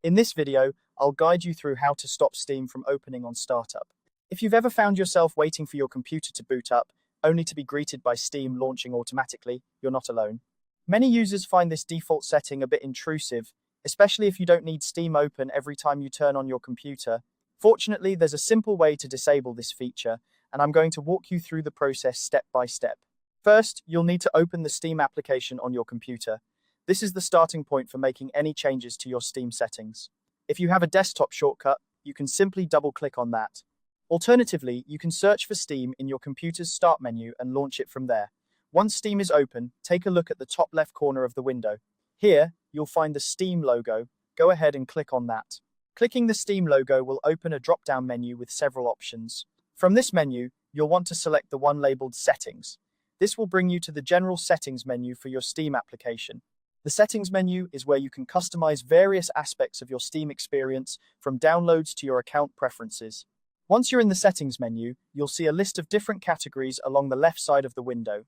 In this video, I'll guide you through how to stop Steam from opening on startup. If you've ever found yourself waiting for your computer to boot up, only to be greeted by Steam launching automatically, you're not alone. Many users find this default setting a bit intrusive, especially if you don't need Steam open every time you turn on your computer. Fortunately, there's a simple way to disable this feature, and I'm going to walk you through the process step by step. First, you'll need to open the Steam application on your computer. This is the starting point for making any changes to your Steam settings. If you have a desktop shortcut, you can simply double-click on that. Alternatively, you can search for Steam in your computer's start menu and launch it from there. Once Steam is open, take a look at the top left corner of the window. Here, you'll find the Steam logo. Go ahead and click on that. Clicking the Steam logo will open a drop-down menu with several options. From this menu, you'll want to select the one labeled Settings. This will bring you to the General Settings menu for your Steam application. The Settings menu is where you can customize various aspects of your Steam experience, from downloads to your account preferences. Once you're in the Settings menu, you'll see a list of different categories along the left side of the window.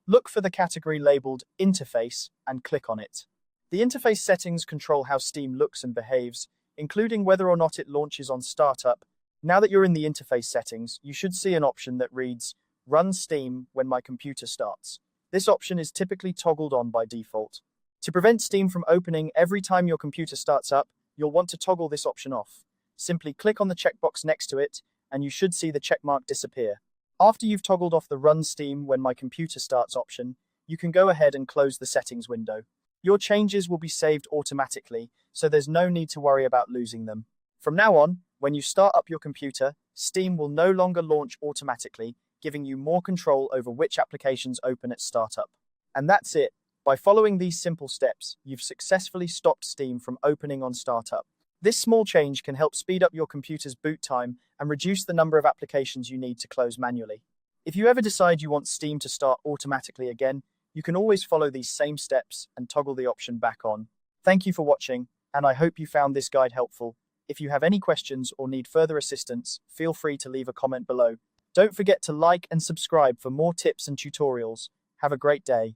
Look for the category labeled Interface and click on it. The interface settings control how Steam looks and behaves, including whether or not it launches on startup. Now that you're in the interface settings, you should see an option that reads, Run Steam when my computer starts. This option is typically toggled on by default. To prevent Steam from opening every time your computer starts up, you'll want to toggle this option off. Simply click on the checkbox next to it, and you should see the checkmark disappear. After you've toggled off the Run Steam when my computer starts option, you can go ahead and close the settings window. Your changes will be saved automatically, so there's no need to worry about losing them. From now on, when you start up your computer, Steam will no longer launch automatically, giving you more control over which applications open at startup. And that's it. By following these simple steps, you've successfully stopped Steam from opening on startup. This small change can help speed up your computer's boot time and reduce the number of applications you need to close manually. If you ever decide you want Steam to start automatically again, you can always follow these same steps and toggle the option back on. Thank you for watching, and I hope you found this guide helpful. If you have any questions or need further assistance, feel free to leave a comment below. Don't forget to like and subscribe for more tips and tutorials. Have a great day.